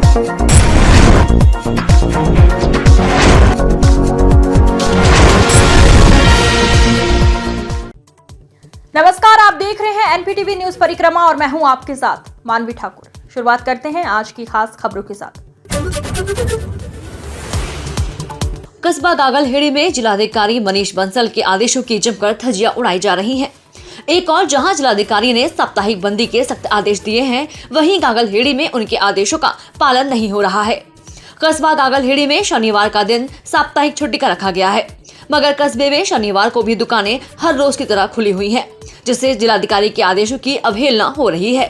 नमस्कार, आप देख रहे हैं एनपीटीवी न्यूज परिक्रमा और मैं हूं आपके साथ मानवी ठाकुर। शुरुआत करते हैं आज की खास खबरों के साथ। कस्बा गागलहेड़ी में जिलाधिकारी मनीष बंसल के आदेशों की जमकर धज्जियां उड़ाई जा रही हैं। एक और जहां जिलाधिकारी ने साप्ताहिक बंदी के सख्त आदेश दिए हैं, वहीं गागलहेड़ी में उनके आदेशों का पालन नहीं हो रहा है। कस्बा गागलहेड़ी में शनिवार का दिन साप्ताहिक छुट्टी का रखा गया है, मगर कस्बे में शनिवार को भी दुकानें हर रोज की तरह खुली हुई हैं, जिससे जिलाधिकारी के आदेशों की अवहेलना हो रही है।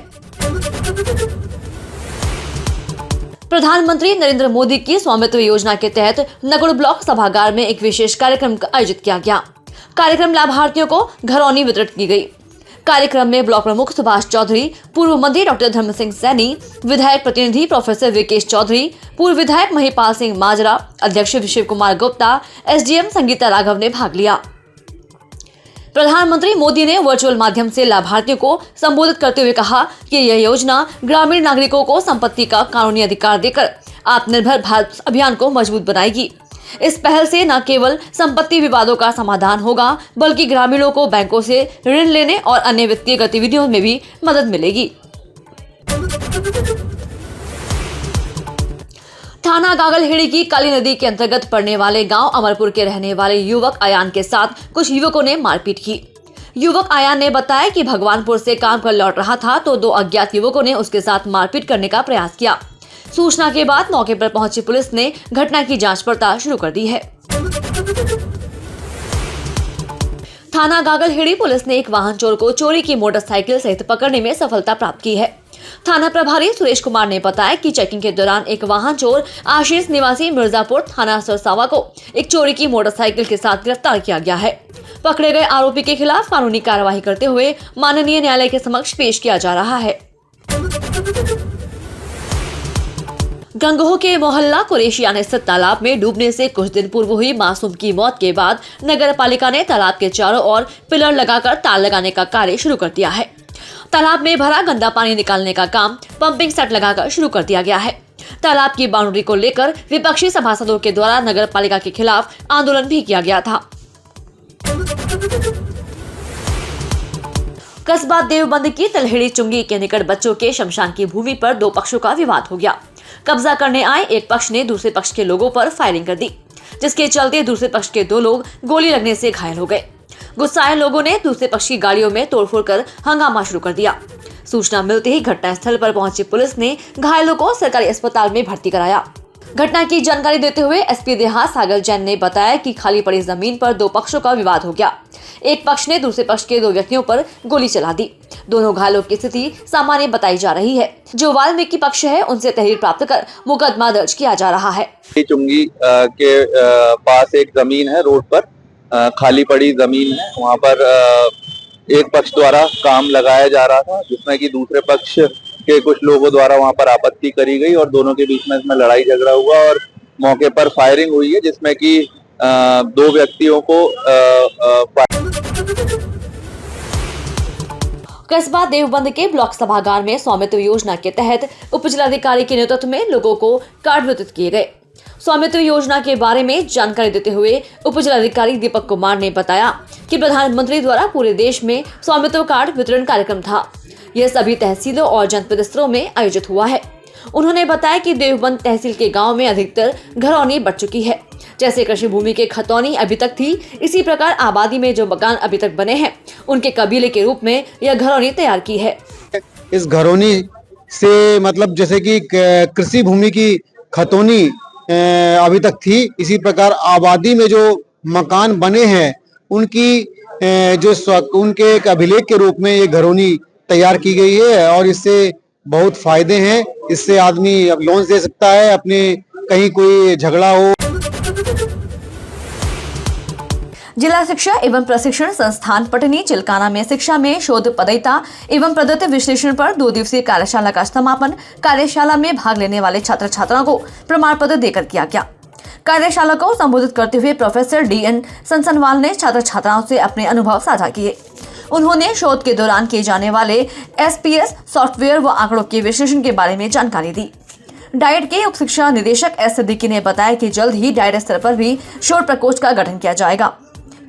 प्रधानमंत्री नरेंद्र मोदी की स्वामित्व योजना के तहत नगड़ ब्लॉक सभागार में एक विशेष कार्यक्रम आयोजित किया गया। कार्यक्रम लाभार्थियों को घरौनी वितरित की गई। कार्यक्रम में ब्लॉक प्रमुख सुभाष चौधरी, पूर्व मंत्री डॉक्टर धर्म सिंह सैनी, विधायक प्रतिनिधि प्रोफेसर विकेश चौधरी, पूर्व विधायक महिपाल सिंह माजरा, अध्यक्ष शिव कुमार गुप्ता, एसडीएम संगीता राघव ने भाग लिया। प्रधानमंत्री मोदी ने वर्चुअल माध्यम से लाभार्थियों को संबोधित करते हुए कहा कि यह योजना ग्रामीण नागरिकों को संपत्ति का कानूनी अधिकार देकर आत्मनिर्भर भारत अभियान को मजबूत बनाएगी। इस पहल से न केवल संपत्ति विवादों का समाधान होगा, बल्कि ग्रामीणों को बैंकों से ऋण लेने और अन्य वित्तीय गतिविधियों में भी मदद मिलेगी। थाना गागलहेड़ी की काली नदी के अंतर्गत पड़ने वाले गांव अमरपुर के रहने वाले युवक आयान के साथ कुछ युवकों ने मारपीट की। युवक आयान ने बताया कि भगवानपुर से काम कर लौट रहा था तो दो अज्ञात युवकों ने उसके साथ मारपीट करने का प्रयास किया। सूचना के बाद मौके पर पहुंची पुलिस ने घटना की जांच पड़ताल शुरू कर दी है। थाना गागलहेड़ी पुलिस ने एक वाहन चोर को चोरी की मोटरसाइकिल सहित पकड़ने में सफलता प्राप्त की है। थाना प्रभारी सुरेश कुमार ने बताया कि चेकिंग के दौरान एक वाहन चोर आशीष निवासी मिर्जापुर थाना सरसावा को एक चोरी की मोटरसाइकिल के साथ गिरफ्तार किया गया है। पकड़े गए आरोपी के खिलाफ कानूनी कार्रवाई करते हुए माननीय न्यायालय के समक्ष पेश किया जा रहा है। गंगोह के मोहल्ला कुरेशिया स्थित तालाब में डूबने से कुछ दिन पूर्व हुई मासूम की मौत के बाद नगर पालिका ने तालाब के चारों ओर पिलर लगाकर तार लगाने का कार्य शुरू कर दिया है। तालाब में भरा गंदा पानी निकालने का काम पंपिंग सेट लगाकर शुरू कर दिया गया है। तालाब की बाउंड्री को लेकर विपक्षी सभासदों के द्वारा नगर पालिका के खिलाफ आंदोलन भी किया गया था। कस्बा देवबंद की तलहेड़ी चुंगी के निकट बच्चों के शमशान की भूमि पर दो पक्षों का विवाद हो गया। कब्जा करने आए एक पक्ष ने दूसरे पक्ष के लोगों पर फायरिंग कर दी, जिसके चलते दूसरे पक्ष के दो लोग गोली लगने से घायल हो गए। गुस्साए लोगों ने दूसरे पक्ष की गाड़ियों में तोड़फोड़ कर हंगामा शुरू कर दिया। सूचना मिलते ही घटनास्थल पर पहुंची पुलिस ने घायलों को सरकारी अस्पताल में भर्ती कराया। घटना की जानकारी देते हुए एसपी देहात सागर जैन ने बताया कि खाली पड़ी जमीन पर दो पक्षों का विवाद हो गया। एक पक्ष ने दूसरे पक्ष के दो व्यक्तियों पर गोली चला दी। दोनों घायलों की स्थिति सामान्य बताई जा रही है। जो वाल्मीकि पक्ष है उनसे तहरीर प्राप्त कर मुकदमा दर्ज किया जा रहा है। चुंगी के पास एक जमीन है, रोड पर खाली पड़ी जमीन है। वहाँ पर एक पक्ष द्वारा काम लगाया जा रहा था, जिसमें कि दूसरे पक्ष के कुछ लोगों द्वारा वहाँ पर आपत्ति करी गई और दोनों के बीच में इसमें लड़ाई झगड़ा हुआ और मौके पर फायरिंग हुई है, जिसमें कि दो व्यक्तियों को कस्बा देवबंद के ब्लॉक सभागार में स्वामित्व योजना के तहत उप जिलाधिकारी के नेतृत्व में लोगों को कार्ड वितरित किए गए। स्वामित्व योजना के बारे में जानकारी देते हुए उप जिलाधिकारी दीपक कुमार ने बताया कि प्रधानमंत्री द्वारा पूरे देश में स्वामित्व कार्ड वितरण कार्यक्रम था। यह सभी तहसीलों और जनपद स्तरों में आयोजित हुआ है। उन्होंने बताया कि देवबंद तहसील के गाँव में अधिकतर घरौनी बढ़ चुकी है। जैसे कृषि भूमि के खतौनी अभी तक थी, इसी प्रकार आबादी में जो मकान अभी तक बने हैं उनके कबीले के रूप में यह घरौनी तैयार की है। इस घरौनी से मतलब जैसे कि कृषि भूमि की खतौनी अभी तक थी, इसी प्रकार आबादी में जो मकान बने हैं उनकी उनके एक अभिलेख के रूप में ये घरौनी तैयार की गई है और इससे बहुत फायदे हैं। इससे आदमी अब लोन दे सकता है, अपने कहीं कोई झगड़ा हो। जिला शिक्षा एवं प्रशिक्षण संस्थान पटनी चिलकाना में शिक्षा में शोध पदयता एवं प्रदत्त विश्लेषण पर 2 दिवसीय कार्यशाला का समापन कार्यशाला में भाग लेने वाले छात्र छात्राओं को प्रमाण पत्र देकर किया गया। कार्यशाला को संबोधित करते हुए प्रोफेसर DN सनसनवाल ने छात्र छात्राओं से अपने अनुभव साझा किए। उन्होंने शोध के दौरान किए जाने वाले SPS सॉफ्टवेयर व आंकड़ों के विश्लेषण के बारे में जानकारी दी। डाइट के उप शिक्षा निदेशक एस सिद्दीकी ने बताया कि जल्द ही डाइट स्तर पर भी शोध प्रकोष्ठ का गठन किया जाएगा।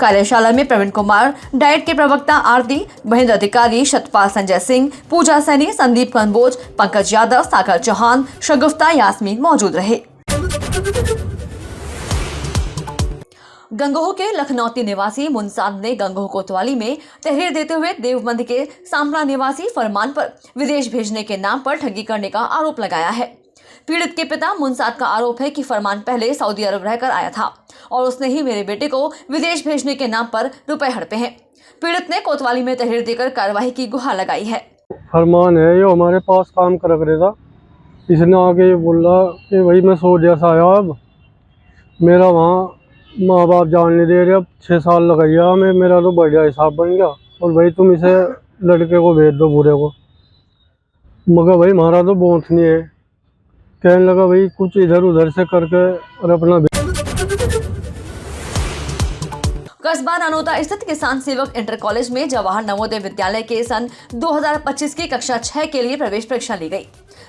कार्यशाला में प्रवीण कुमार, डाइट के प्रवक्ता आरती, महेंद्र अधिकारी, सतपाल, संजय सिंह, पूजा सैनी, संदीप कंबोज, पंकज यादव, सागर चौहान, शगुफ्ता, यास्मीन मौजूद रहे। गंगोह के लखनौती निवासी मुनसाद ने गंगोह कोतवाली में तहरीर देते हुए देवबंद के सांपला निवासी फरमान पर विदेश भेजने के नाम पर ठगी करने का आरोप लगाया है। पीड़ित के पिता मुनसाद का आरोप है कि फरमान पहले सऊदी अरब रहकर आया था और उसने ही मेरे बेटे को विदेश भेजने के नाम पर रुपए हड़पे हैं। पीड़ित ने कोतवाली में तहरीर देकर कार्रवाई की गुहार लगाई है। फरमान है ये हमारे पास काम कर रहा था, इसने आगे ये बोला कि भाई मैं सऊदी से आया, अब मेरा वहाँ माँ बाप जान नहीं दे रहे, अब 6 साल लगाइया हमें, मेरा तो बढ़िया हिसाब बन गया और भाई तुम इसे लड़के को भेज दो बूढ़े को। मगर भाई हमारा तो बहुत नहीं है। कहने लगा भाई कुछ इधर उधर से करके और अपना। कस्बा नानोता स्थित किसान सेवक इंटर कॉलेज में जवाहर नवोदय विद्यालय के सन 2025 की कक्षा 6 के लिए प्रवेश परीक्षा ली गई।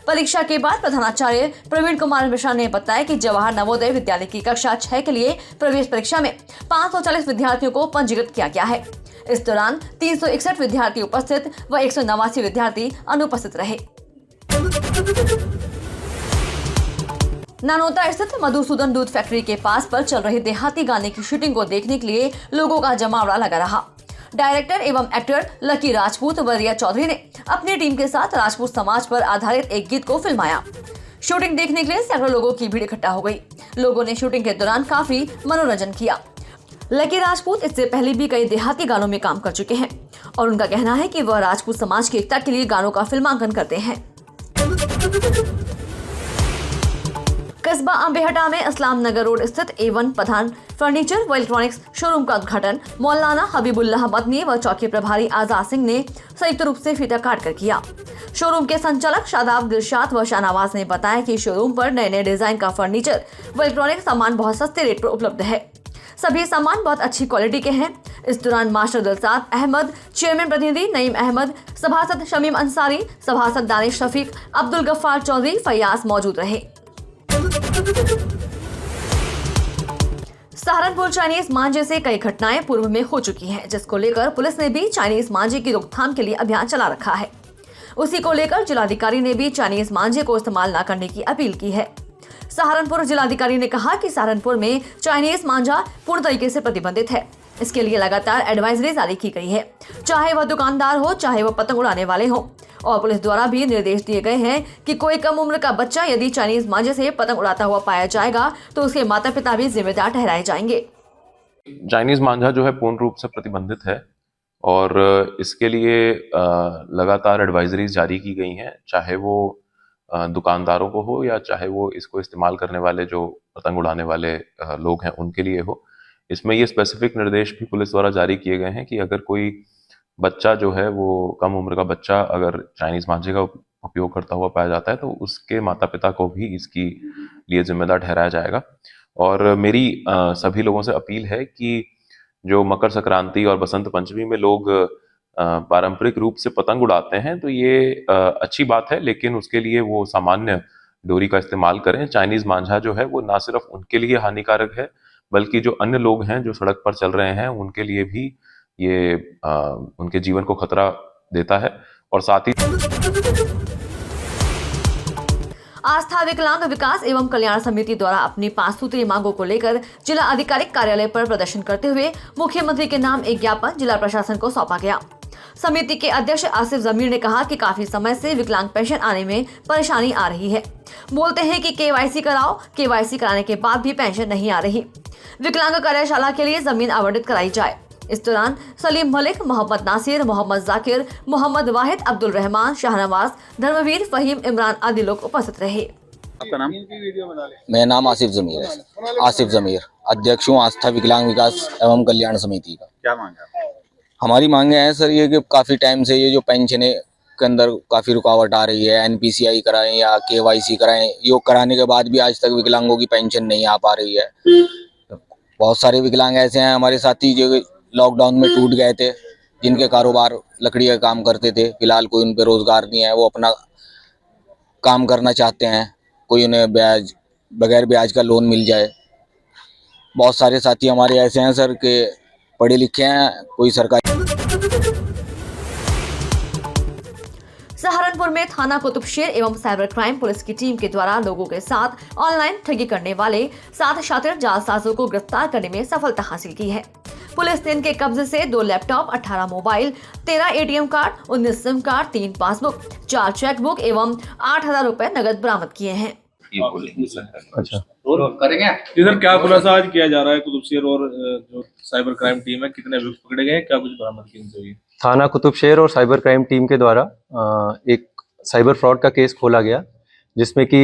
परीक्षा के बाद प्रधानाचार्य प्रवीण कुमार मिश्रा ने बताया कि जवाहर नवोदय विद्यालय की कक्षा 6 के लिए प्रवेश परीक्षा में 540 विद्यार्थियों को पंजीकृत किया गया है। इस दौरान 361 विद्यार्थी उपस्थित व 189 विद्यार्थी अनुपस्थित रहे। नानोता स्थित मधुसूदन दूध फैक्ट्री के पास पर चल रही देहाती गाने की शूटिंग को देखने के लिए लोगों का जमावड़ा लगा रहा। डायरेक्टर एवं एक्टर लकी राजपूत व रिया चौधरी ने अपनी टीम के साथ राजपूत समाज पर आधारित एक गीत को फिल्माया। शूटिंग देखने के लिए सैकड़ों लोगों की भीड़ इकट्ठा हो गई। लोगों ने शूटिंग के दौरान काफी मनोरंजन किया। लकी राजपूत इससे पहले भी कई देहाती गानों में काम कर चुके हैं और उनका कहना है कि वह राजपूत समाज की एकता के लिए गानों का फिल्मांकन करते हैं। कस्बा अंबेहटा में इस्लाम नगर रोड स्थित A1 प्रधान फर्नीचर व इलेक्ट्रॉनिक्स शोरूम का उद्घाटन मौलाना हबीबुल्लाह मदनी व चौकी प्रभारी आजाद सिंह ने संयुक्त रूप से फीता काट कर किया। शोरूम के संचालक शादाब दिलशाद व शाहनवाज ने बताया कि शोरूम पर नए नए डिजाइन का फर्नीचर व इलेक्ट्रॉनिक सामान बहुत सस्ते रेट पर उपलब्ध है। सभी सामान बहुत अच्छी क्वालिटी के हैं। इस दौरान मास्टर दिलशाद अहमद, चेयरमैन प्रतिनिधि नईम अहमद, सभासद शमीम अंसारी, सभासद दानिश शफीक, अब्दुल गफ्फार चौधरी, फैयाज मौजूद रहे। सहारनपुर चाइनीज मांझे से कई घटनाएं पूर्व में हो चुकी हैं, जिसको लेकर पुलिस ने भी चाइनीज मांझे की रोकथाम के लिए अभियान चला रखा है। उसी को लेकर जिलाधिकारी ने भी चाइनीज मांझे को इस्तेमाल न करने की अपील की है। सहारनपुर जिलाधिकारी ने कहा कि सहारनपुर में चाइनीज मांझा पूर्ण तरीके से प्रतिबंधित है। इसके लिए लगातार एडवाइजरी जारी की गई है, चाहे वह दुकानदार हो चाहे वह पतंग उड़ाने वाले हो। और पुलिस द्वारा भी निर्देश दिए गए हैं कि कोई कम उम्र का बच्चा यदि चाइनीज मांझे से पतंग उड़ाता हुआ पाया जाएगा तो उसके माता पिता भी जिम्मेदार ठहराए जाएंगे। चाइनीज मांझा जो है पूर्ण रूप से प्रतिबंधित है और इसके लिए लगातार एडवाइजरीज जारी की गई हैं, चाहे वो दुकानदारों को हो या चाहे वो इसको इस्तेमाल करने वाले जो पतंग उड़ाने वाले लोग हैं उनके लिए हो। इसमें ये स्पेसिफिक निर्देश भी पुलिस द्वारा जारी किए गए हैं कि अगर कोई बच्चा जो है वो कम उम्र का बच्चा अगर चाइनीज मांझे का उपयोग करता हुआ पाया जाता है तो उसके माता पिता को भी इसकी लिए जिम्मेदार ठहराया जाएगा। और मेरी सभी लोगों से अपील है कि जो मकर संक्रांति और बसंत पंचमी में लोग पारंपरिक रूप से पतंग उड़ाते हैं तो ये अच्छी बात है, लेकिन उसके लिए वो सामान्य डोरी का इस्तेमाल करें। चाइनीज मांझा जो है वो ना सिर्फ उनके लिए हानिकारक है बल्कि जो अन्य लोग हैं जो सड़क पर चल रहे हैं उनके लिए भी ये उनके जीवन को खतरा देता है। और साथ ही आस्था विकलांग विकास एवं कल्याण समिति द्वारा अपनी 5 सूत्रीय मांगों को लेकर जिला आधिकारिक कार्यालय पर प्रदर्शन करते हुए मुख्यमंत्री के नाम एक ज्ञापन जिला प्रशासन को सौंपा गया। समिति के अध्यक्ष आसिफ जमीर ने कहा कि काफी समय से विकलांग पेंशन आने में परेशानी आ रही है। बोलते हैं कि केवाईसी कराओ, केवाईसी कराने के बाद भी पेंशन नहीं आ रही। विकलांग कार्यशाला के लिए जमीन आवंटित कराई जाए। इस दौरान सलीम मलिक, मोहम्मद नासिर, मोहम्मद जाकिर, मोहम्मद वाहिद, अब्दुल रहमान, शाहनवाज, धर्मवीर, फहीम, इमरान आदि लोग उपस्थित रहे। आपका नाम? मेरा नाम आसिफ जमीर है। आसिफ जमीर, अध्यक्ष हूँ आस्था विकलांग विकास एवं कल्याण समिति का। क्या मांग है? हमारी मांगे हैं सर ये कि काफी टाइम से ये जो पेंशन के अंदर काफी रुकावट आ रही है, NPCI कराएं या KYC कराएं, योग कराने के बाद भी आज तक विकलांगों की पेंशन नहीं आ पा रही है। बहुत सारे विकलांग ऐसे हैं हमारे साथी जो लॉकडाउन में टूट गए थे, जिनके कारोबार लकड़ी का काम करते थे, फिलहाल कोई उन पे रोजगार नहीं है, वो अपना काम करना चाहते हैं। कोई उन्हें बगैर ब्याज का लोन मिल जाए। बहुत सारे साथी हमारे ऐसे हैं सर कि पढ़े लिखे हैं, कोई सरकारी। सहारनपुर में थाना कुतुबशेर एवं साइबर क्राइम पुलिस की टीम के द्वारा लोगों के साथ ऑनलाइन ठगी करने वाले 7 शातिर जालसाजों को गिरफ्तार करने में सफलता हासिल की है। पुलिस ने इनके कब्जे से 2 laptop, 18 mobile, 13 ATM card, 19 SIM card, 3 passbook, 4 chequebook एवं 8,000 रुपए नगद बरामद किए हैं। अच्छा, और करेंगे इधर क्या खुलासा आज किया जा रहा है? कुतुबशेर और जो साइबर क्राइम टीम है, कितने अभियुक्त पकड़े गए हैं, क्या कुछ बरामद किए हुई? थाना कुतुबशेर और साइबर क्राइम टीम के द्वारा एक साइबर फ्रॉड का केस खोला गया, जिसमें कि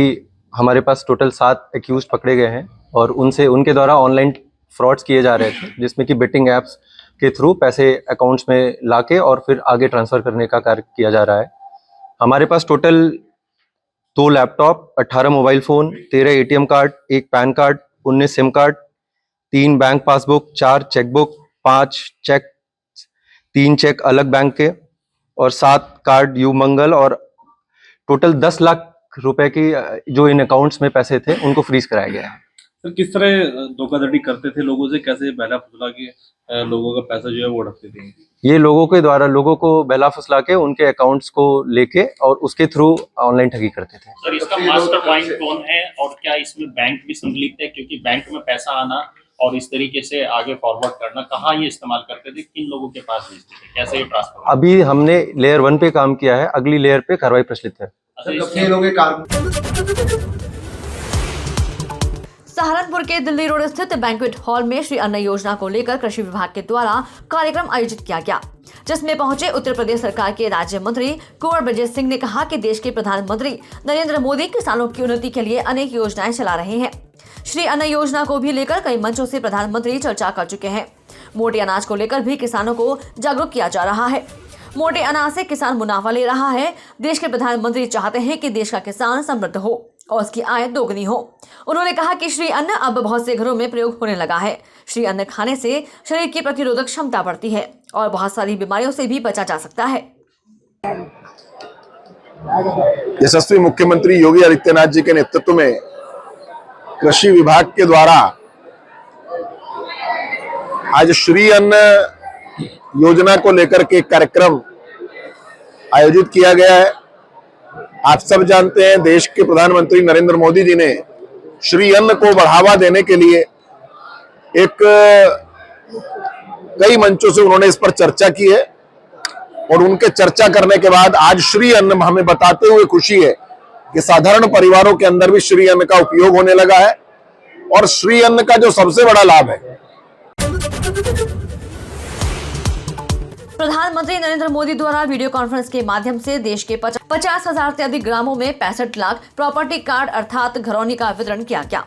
हमारे पास टोटल 7 एक्यूज पकड़े गए हैं और उनके द्वारा ऑनलाइन फ्रॉड्स किए जा रहे थे, जिसमें कि बेटिंग एप्स के थ्रू पैसे अकाउंट्स में लाके और फिर आगे ट्रांसफर करने का कार्य किया जा रहा है। हमारे पास total 2 laptop, 18 mobile phone, 13 ATM card, 1 PAN card, 19 SIM card, 3 bank passbook, 4 chequebook, 5 cheque, 3 cheque अलग बैंक के और 7 कार्ड यू मंगल और टोटल 10 लाख रुपए की जो इन अकाउंट्स में पैसे थे उनको फ्रीज कराया गया है। सर, किस तरह धोखाधड़ी करते थे लोगों से, कैसे बहला फुसला के लोगों का पैसा जो है वो उड़ाते थे? ये लोगों के द्वारा लोगों को बहला फुसला के उनके अकाउंट्स को लेके और उसके थ्रू ऑनलाइन ठगी करते थे। सर, इसका मास्टरमाइंड कौन है और क्या इसमें बैंक भी संलिप्त है? क्योंकि बैंक में पैसा आना और इस तरीके से आगे फॉरवर्ड करना, कहाँ ये इस्तेमाल करते थे, किन लोगों के पास भेजते थे, कैसे ये ट्रांसफर? अभी हमने लेयर 1 पे काम किया है, अगली लेयर पे कार्रवाई प्रचलित है। सहारनपुर के दिल्ली रोड स्थित बैंक्वेट हॉल में श्री अन्न योजना को लेकर कृषि विभाग के द्वारा कार्यक्रम आयोजित किया गया, जिसमें पहुंचे उत्तर प्रदेश सरकार के राज्य मंत्री कुंवर ब्रजेश सिंह ने कहा कि देश के प्रधानमंत्री नरेंद्र मोदी किसानों की उन्नति के लिए अनेक योजनाएं चला रहे हैं। श्री अन्न योजना को भी लेकर कई मंचों से प्रधानमंत्री चर्चा कर चुके हैं। मोटे अनाज को लेकर भी किसानों को जागरूक किया जा रहा है। मोटे अनाज से किसान मुनाफा ले रहा है। देश के प्रधानमंत्री चाहते हैं कि देश का किसान समृद्ध हो और उसकी आय दोगुनी हो। उन्होंने कहा कि श्री अन्न अब बहुत से घरों में प्रयोग होने लगा है। श्री अन्न खाने से शरीर की प्रतिरोधक क्षमता बढ़ती है और बहुत सारी बीमारियों से भी बचा जा सकता है। यशस्वी मुख्यमंत्री योगी आदित्यनाथ जी के नेतृत्व में कृषि विभाग के द्वारा आज श्री अन्न योजना को लेकर के कार्यक्रम आयोजित किया गया है। आप सब जानते हैं, देश के प्रधानमंत्री नरेंद्र मोदी जी ने श्री अन्न को बढ़ावा देने के लिए कई मंचों से उन्होंने इस पर चर्चा की है और उनके चर्चा करने के बाद आज श्री अन्न हमें बताते हुए खुशी है कि साधारण परिवारों के अंदर भी श्री अन्न का उपयोग होने लगा है। और श्री अन्न का जो सबसे बड़ा लाभ है, प्रधानमंत्री नरेंद्र मोदी द्वारा वीडियो कॉन्फ्रेंस के माध्यम से देश के 50,000 से अधिक ग्रामों में 65 लाख प्रॉपर्टी कार्ड अर्थात घरौनी का वितरण किया गया।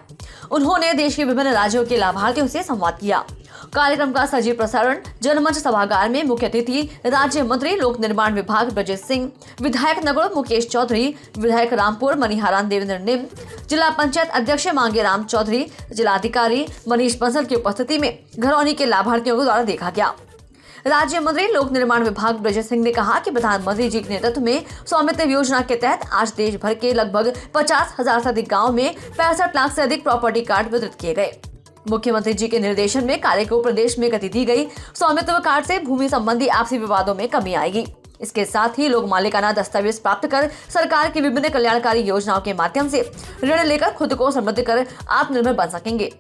उन्होंने देश के विभिन्न राज्यों के लाभार्थियों से संवाद किया। कार्यक्रम का सजीव प्रसारण जनमंच सभागार में मुख्य अतिथि राज्य मंत्री लोक निर्माण विभाग ब्रजेश सिंह, विधायक नगर मुकेश चौधरी, विधायक रामपुर मनीहारान देवेंद्र निम, जिला पंचायत अध्यक्ष मांगेराम चौधरी, जिलाधिकारी मनीष बंसल की उपस्थिति में घरौनी के लाभार्थियों के द्वारा देखा गया। राज्य मंत्री लोक निर्माण विभाग ब्रजेश सिंह ने कहा कि प्रधानमंत्री जी के नेतृत्व में स्वामित्व योजना के तहत आज देश भर के लगभग 50,000 से अधिक गाँव में 65 लाख से अधिक प्रॉपर्टी कार्ड वितरित किए गए। मुख्यमंत्री जी के निर्देशन में कार्य को प्रदेश में गति दी गई। स्वामित्व कार्ड से भूमि संबंधी आपसी विवादों में कमी आएगी। इसके साथ ही लोग मालिकाना दस्तावेज प्राप्त कर सरकार की विभिन्न कल्याणकारी योजनाओं के माध्यम से ऋण लेकर खुद को समृद्ध कर आत्मनिर्भर बन सकेंगे।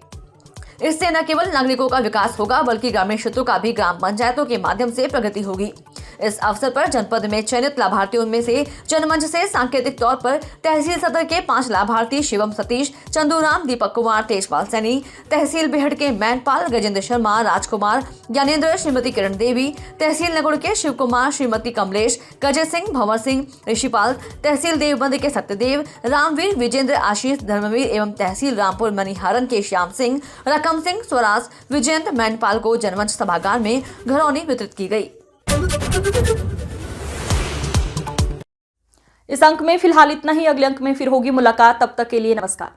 इससे न केवल नागरिकों का विकास होगा बल्कि ग्रामीण क्षेत्रों का भी ग्राम पंचायतों के माध्यम से प्रगति होगी। इस अवसर पर जनपद में चयनित लाभार्थियों में से जनमंच से सांकेतिक तौर पर तहसील सदर के 5 लाभार्थी शिवम सतीश, चंदूराम, दीपक कुमार, तेजपाल सैनी, तहसील बेहड़ के मैनपाल, गजेंद्र शर्मा, राजकुमार, ज्ञानेंद्र, श्रीमती किरण देवी, तहसील नगुड़ के शिव कुमार, श्रीमती कमलेश, गजय सिंह, भंवर सिंह, ऋषिपाल, तहसील देवबंद के सत्यदेव, रामवीर, विजेंद्र, आशीष, धर्मवीर एवं तहसील रामपुर मनीहारन के श्याम सिंह, रकम सिंह, स्वराज, विजयंत, मैनपाल को जनमंच सभागार में घरौनी वितरित की गई। इस अंक में फिलहाल इतना ही। अगले अंक में फिर होगी मुलाकात। तब तक के लिए नमस्कार।